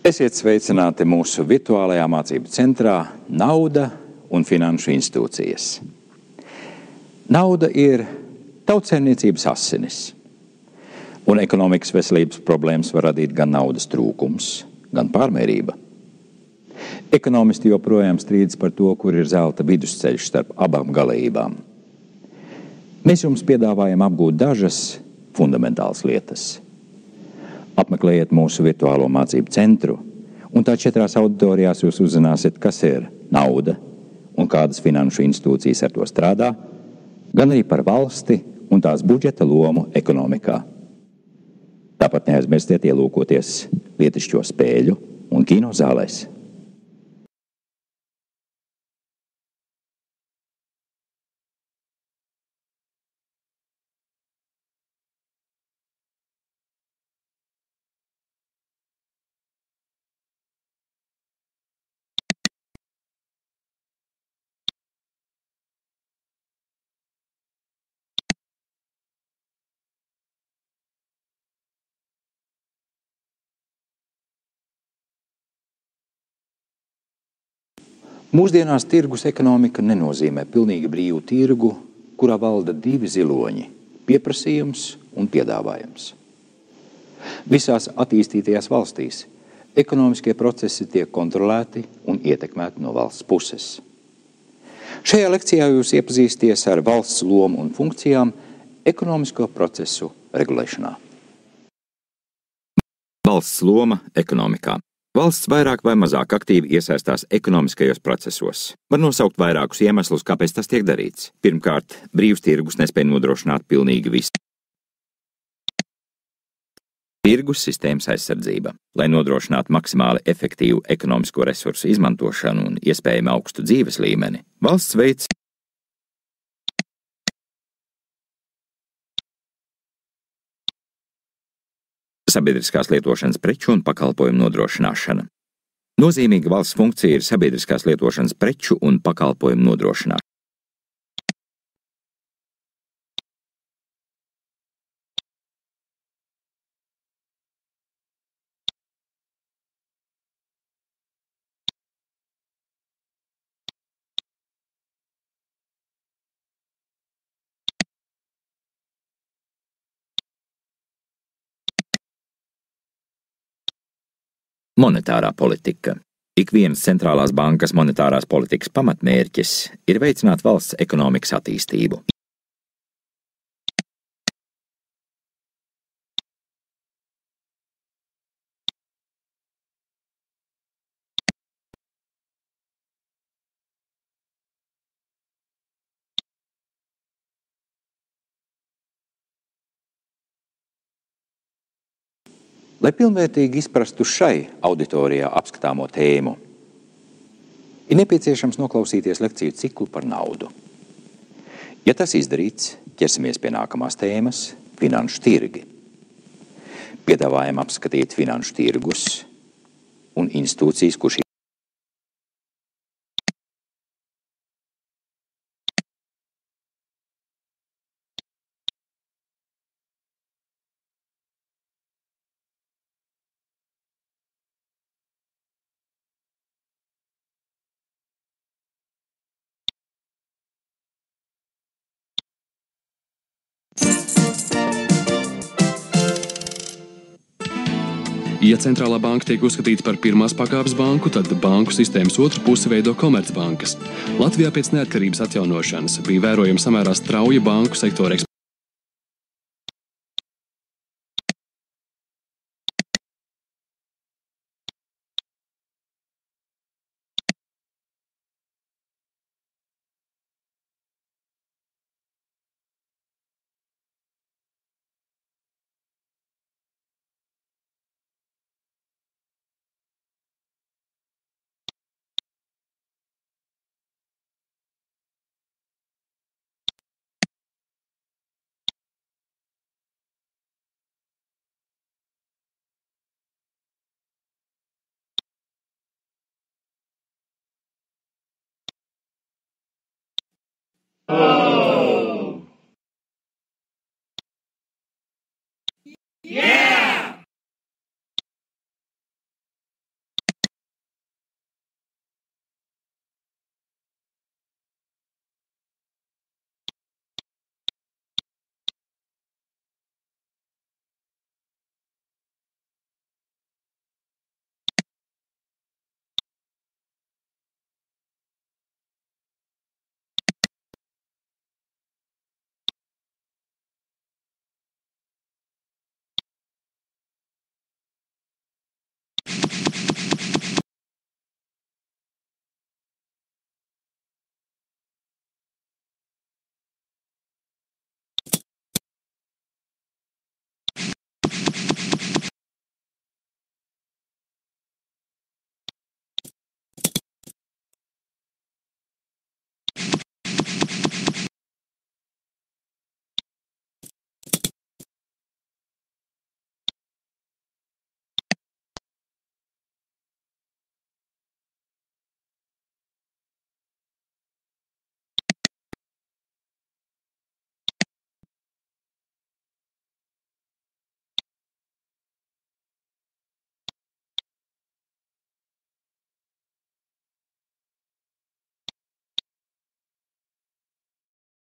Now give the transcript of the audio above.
Esiet sveicināti mūsu virtuālajā mācību centrā Nauda un finanšu institūcijas. Nauda ir tautsaimniecības asinis, un ekonomikas veselības problēmas var radīt gan naudas trūkums, gan pārmērība. Ekonomisti joprojām strīdas par to, kur ir zelta vidusceļš starp abām galējībām. Mēs jums piedāvājam apgūt dažas fundamentālas lietas. Apmeklējiet mūsu virtuālo mācību centru, un tā 4 auditorijās jūs uzzināsiet, kas ir nauda un kādas finanšu institūcijas ar to strādā, gan arī par valsti un tās budžeta lomu ekonomikā. Tāpat neaizmirstiet ielūkoties lietišķo spēļu un kino zālēs. Mūsdienās tirgus ekonomika nenozīmē pilnīgi brīvu tirgu, kurā valda 2 ziloņi – pieprasījums un piedāvājums. Visās attīstītajās valstīs ekonomiskie procesi tiek kontrolēti un ietekmēti no valsts puses. Šajā lekcijā jūs iepazīsties ar valsts lomu un funkcijām ekonomisko procesu regulēšanā. Valsts loma ekonomikā. Valsts vairāk vai mazāk aktīvi iesaistās ekonomiskajos procesos. Var nosaukt vairākus iemeslus, kāpēc tas tiek darīts. Pirmkārt, brīvs tirgus nespēj nodrošināt pilnīgi visu. Tirgus sistēmas aizsardzība. Lai nodrošinātu maksimāli efektīvu ekonomisko resursu izmantošanu un iespējami augstu dzīves līmeni, valsts veic sabiedriskās lietošanas preču un pakalpojumu nodrošināšana. Nozīmīga valsts funkcija ir sabiedriskās lietošanas preču un pakalpojumu nodrošināšana. Monetārā politika. Ikvienas centrālās bankas monetārās politikas pamatmērķis ir veicināt valsts ekonomikas attīstību. Lai pilnvērtīgi izprastu šai auditorijā apskatāmo tēmu, ir nepieciešams noklausīties lekciju ciklu par naudu. Ja tas izdarīts, ķersimies pie nākamās tēmas – finanšu tirgi. Piedāvājam apskatīt finanšu tirgus un institūcijas, kur šī Ja centrālā banka tiek uzskatīta par pirmās pakāpes banku, tad banku sistēmas otru pusi veido komercbankas. Latvijā pēc neatkarības atjaunošanas bija vērojama samērā strauja banku sektora ekspansija. Yeah!